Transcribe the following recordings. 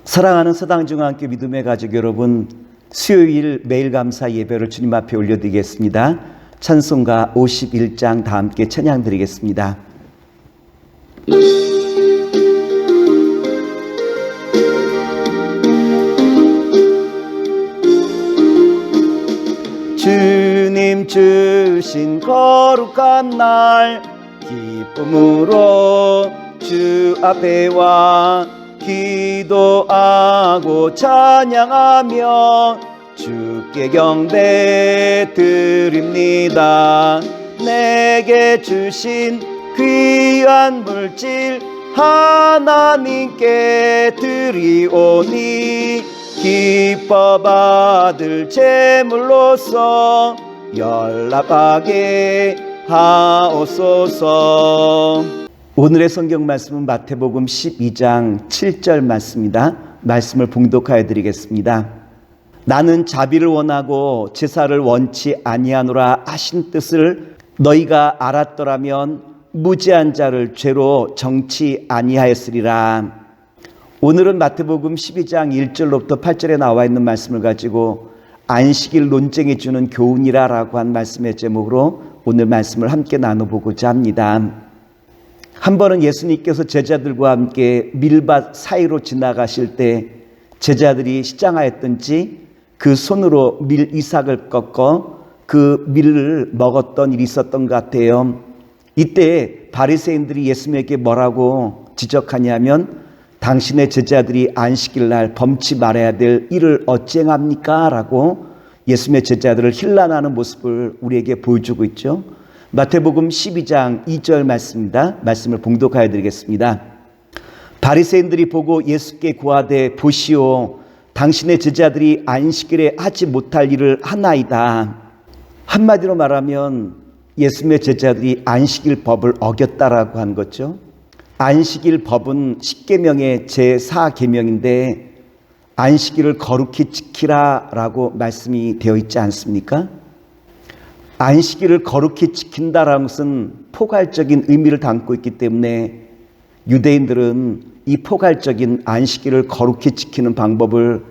사랑하는 서당중앙교회 믿음의 가족 여러분, 수요일 매일 감사 예배를 주님 앞에 올려드리겠습니다. 찬송가 51장 다 함께 찬양 드리겠습니다. 주님 주신 거룩한 날 기쁨으로 주 앞에 와 기도하고 찬양하며 주께 경배 드립니다. 내게 주신 귀한 물질 하나님께 드리오니 기뻐 받을 제물로서 연락하게 하옵소서. 오늘의 성경 말씀은 마태복음 12장 7절 말씀입니다. 말씀을 봉독하여 드리겠습니다. 나는 자비를 원하고 제사를 원치 아니하노라 하신 뜻을 너희가 알았더라면 무지한 자를 죄로 정치 아니하였으리라. 오늘은 마태복음 12장 1절로부터 8절에 나와 있는 말씀을 가지고 안식일 논쟁해 주는 교훈이라 라고 한 말씀의 제목으로 오늘 말씀을 함께 나눠보고자 합니다. 한 번은 예수님께서 제자들과 함께 밀밭 사이로 지나가실 때 제자들이 시장하였던지 그 손으로 밀 이삭을 꺾어 그 밀을 먹었던 일이 있었던 것 같아요. 이때 바리새인들이 예수님에게 뭐라고 지적하냐면 당신의 제자들이 안식일 날 범치 말아야 될 일을 어찌행합니까? 라고 예수님의 제자들을 힐난하는 모습을 우리에게 보여주고 있죠. 마태복음 12장 2절 말씀입니다. 말씀을 봉독하여 드리겠습니다. 바리새인들이 보고 예수께 고하되 보시오 당신의 제자들이 안식일에 하지 못할 일을 하나이다. 한마디로 말하면 예수님의 제자들이 안식일 법을 어겼다라고 한 거죠. 안식일 법은 십계명의 제4계명인데 안식일을 거룩히 지키라 라고 말씀이 되어 있지 않습니까? 안식일을 거룩히 지킨다라는 것은 포괄적인 의미를 담고 있기 때문에 유대인들은 이 포괄적인 안식일을 거룩히 지키는 방법을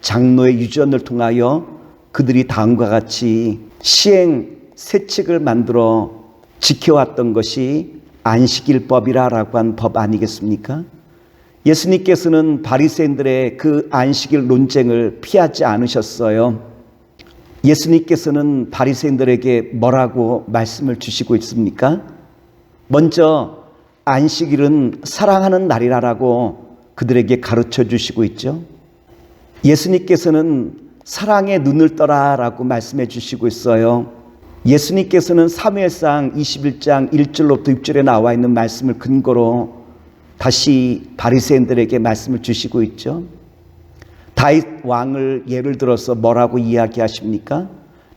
장로의 유전을 통하여 그들이 다음과 같이 시행 세칙을 만들어 지켜왔던 것이 안식일법이라고 한 법 아니겠습니까? 예수님께서는 바리새인들의 그 안식일 논쟁을 피하지 않으셨어요. 예수님께서는 바리새인들에게 뭐라고 말씀을 주시고 있습니까? 먼저 안식일은 사랑하는 날이라고 그들에게 가르쳐 주시고 있죠. 예수님께서는 사랑의 눈을 떠라라고 말씀해 주시고 있어요. 예수님께서는 사무엘상 21장 1절로부터 6절에 나와 있는 말씀을 근거로 다시 바리새인들에게 말씀을 주시고 있죠. 다윗 왕을 예를 들어서 뭐라고 이야기하십니까?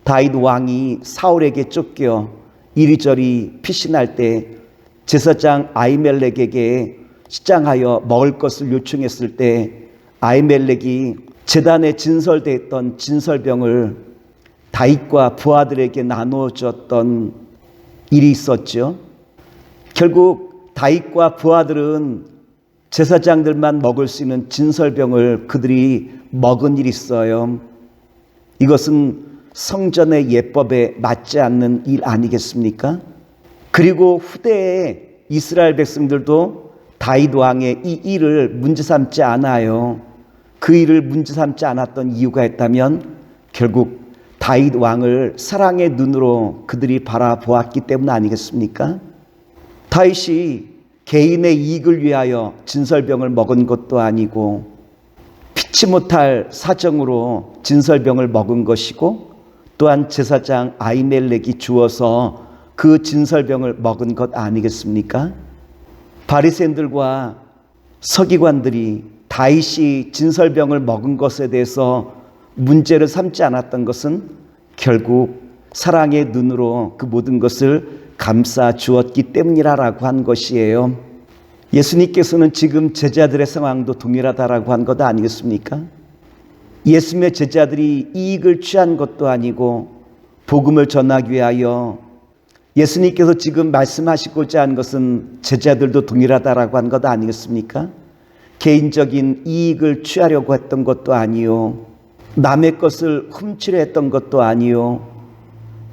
다윗 왕이 사울에게 쫓겨 이리저리 피신할 때 제사장 아히멜렉에게 시장하여 먹을 것을 요청했을 때 아히멜렉이 제단에 진설되어 있던 진설병을 다윗과 부하들에게 나눠줬던 일이 있었죠. 결국 다윗과 부하들은 제사장들만 먹을 수 있는 진설병을 그들이 먹은 일이 있어요. 이것은 성전의 예법에 맞지 않는 일 아니겠습니까? 그리고 후대에 이스라엘 백성들도 다윗 왕의 이 일을 문제 삼지 않아요. 그 일을 문제 삼지 않았던 이유가 있다면 결국 다윗 왕을 사랑의 눈으로 그들이 바라보았기 때문 아니겠습니까? 다윗이 개인의 이익을 위하여 진설병을 먹은 것도 아니고 피치 못할 사정으로 진설병을 먹은 것이고 또한 제사장 아히멜렉이 주어서 그 진설병을 먹은 것 아니겠습니까? 바리새인들과 서기관들이 다윗이 진설병을 먹은 것에 대해서 문제를 삼지 않았던 것은 결국 사랑의 눈으로 그 모든 것을 감싸 주었기 때문이라고 한 것이에요. 예수님께서는 지금 제자들의 상황도 동일하다라고 한 것 아니겠습니까? 예수님의 제자들이 이익을 취한 것도 아니고 복음을 전하기 위하여 예수님께서 지금 말씀하시고자 한 것은 제자들도 동일하다라고 한 것 아니겠습니까? 개인적인 이익을 취하려고 했던 것도 아니요, 남의 것을 훔치려 했던 것도 아니요,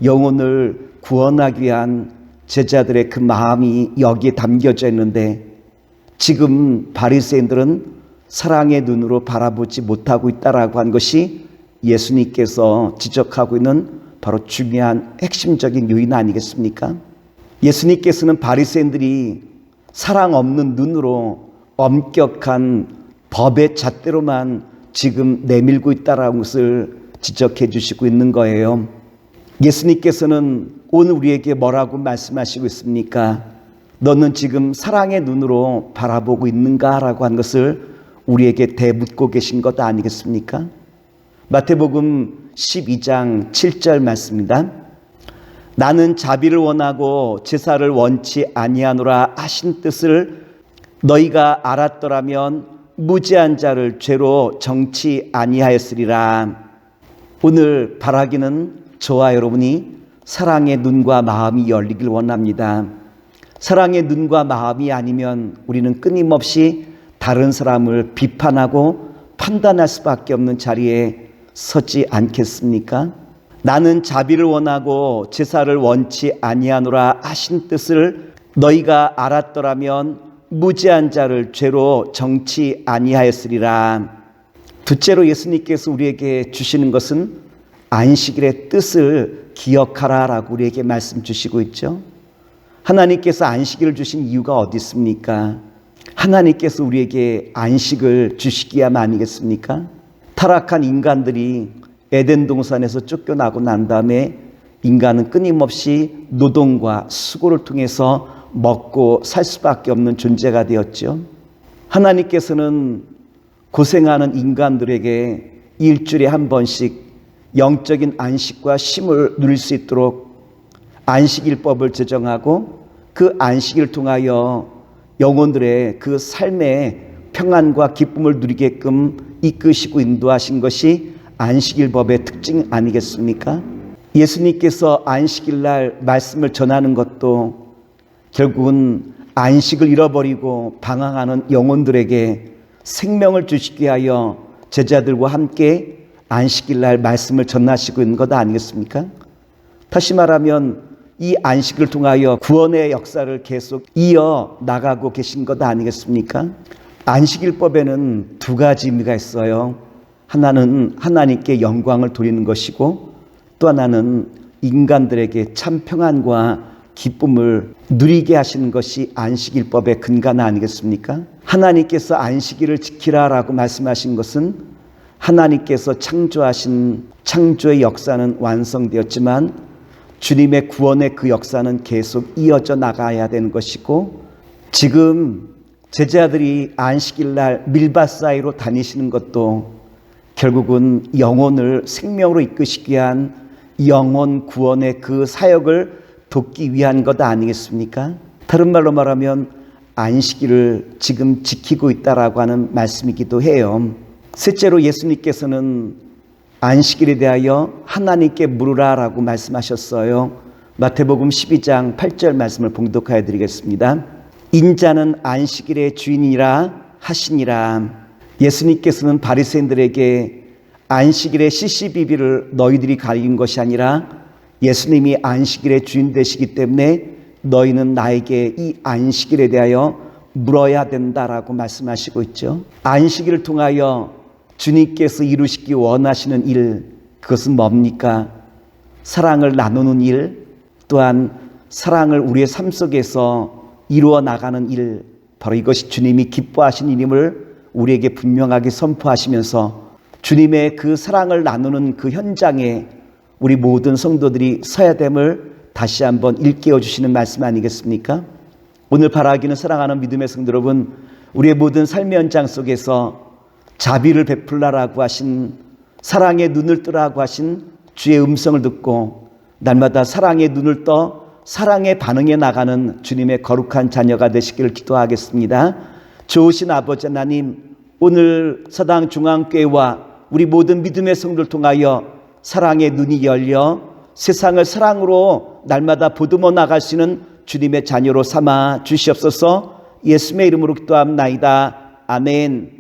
영혼을 구원하기 위한 제자들의 그 마음이 여기에 담겨져 있는데, 지금 바리새인들은 사랑의 눈으로 바라보지 못하고 있다라고 한 것이 예수님께서 지적하고 있는 바로 중요한 핵심적인 요인 아니겠습니까? 예수님께서는 바리새인들이 사랑 없는 눈으로 엄격한 법의 잣대로만 지금 내밀고 있다라는 것을 지적해 주시고 있는 거예요. 예수님께서는 오늘 우리에게 뭐라고 말씀하시고 있습니까? 너는 지금 사랑의 눈으로 바라보고 있는가? 라고 한 것을 우리에게 대묻고 계신 것 아니겠습니까? 마태복음 12장 7절 말씀입니다. 나는 자비를 원하고 제사를 원치 아니하노라 하신 뜻을 너희가 알았더라면 무죄한 자를 죄로 정치 아니하였으리라. 오늘 바라기는 저와 여러분이 사랑의 눈과 마음이 열리길 원합니다. 사랑의 눈과 마음이 아니면 우리는 끊임없이 다른 사람을 비판하고 판단할 수밖에 없는 자리에 서지 않겠습니까? 나는 자비를 원하고 제사를 원치 아니하노라 하신 뜻을 너희가 알았더라면 무죄한 자를 죄로 정치 아니하였으리라. 둘째로 예수님께서 우리에게 주시는 것은 안식일의 뜻을 기억하라라고 우리에게 말씀 주시고 있죠. 하나님께서 안식일을 주신 이유가 어디 있습니까? 하나님께서 우리에게 안식을 주시기야만 아니겠습니까? 타락한 인간들이 에덴 동산에서 쫓겨나고 난 다음에 인간은 끊임없이 노동과 수고를 통해서 먹고 살 수밖에 없는 존재가 되었죠. 하나님께서는 고생하는 인간들에게 일주일에 한 번씩 영적인 안식과 쉼을 누릴 수 있도록 안식일법을 제정하고 그 안식일을 통하여 영혼들의 그 삶의 평안과 기쁨을 누리게끔 이끄시고 인도하신 것이 안식일법의 특징 아니겠습니까? 예수님께서 안식일날 말씀을 전하는 것도 결국은 안식을 잃어버리고 방황하는 영혼들에게 생명을 주시기 위하여 제자들과 함께 안식일날 말씀을 전하시고 있는 것 아니겠습니까? 다시 말하면 이 안식을 통하여 구원의 역사를 계속 이어 나가고 계신 것 아니겠습니까? 안식일법에는 두 가지 의미가 있어요. 하나는 하나님께 영광을 돌리는 것이고 또 하나는 인간들에게 참 평안과 기쁨을 누리게 하시는 것이 안식일법의 근간 아니겠습니까? 하나님께서 안식일을 지키라라고 말씀하신 것은 하나님께서 창조하신 창조의 역사는 완성되었지만 주님의 구원의 그 역사는 계속 이어져 나가야 되는 것이고, 지금 제자들이 안식일날 밀밭 사이로 다니시는 것도 결국은 영혼을 생명으로 이끄시기 위한 영혼 구원의 그 사역을 돕기 위한 것 아니겠습니까? 다른 말로 말하면 안식일을 지금 지키고 있다라고 하는 말씀이기도 해요. 셋째로 예수님께서는 안식일에 대하여 하나님께 물으라라고 말씀하셨어요. 마태복음 12장 8절 말씀을 봉독하여 드리겠습니다. 인자는 안식일의 주인이라 하시니라. 예수님께서는 바리새인들에게 안식일의 시시비비를 너희들이 가린 것이 아니라 예수님이 안식일의 주인 되시기 때문에 너희는 나에게 이 안식일에 대하여 물어야 된다라고 말씀하시고 있죠. 안식일을 통하여 주님께서 이루시기 원하시는 일, 그것은 뭡니까? 사랑을 나누는 일, 또한 사랑을 우리의 삶 속에서 이루어 나가는 일, 바로 이것이 주님이 기뻐하신 일임을 우리에게 분명하게 선포하시면서 주님의 그 사랑을 나누는 그 현장에 우리 모든 성도들이 서야 됨을 다시 한번 일깨워 주시는 말씀 아니겠습니까? 오늘 바라기는 사랑하는 믿음의 성도 여러분, 우리의 모든 삶의 현장 속에서 자비를 베풀라라고 하신, 사랑의 눈을 뜨라고 하신 주의 음성을 듣고 날마다 사랑의 눈을 떠 사랑의 반응에 나가는 주님의 거룩한 자녀가 되시기를 기도하겠습니다. 좋으신 아버지 하나님, 오늘 서당중앙교회와 우리 모든 믿음의 성도를 통하여 사랑의 눈이 열려 세상을 사랑으로 날마다 보듬어 나갈 수 있는 주님의 자녀로 삼아 주시옵소서. 예수님의 이름으로 기도합나이다. 아멘.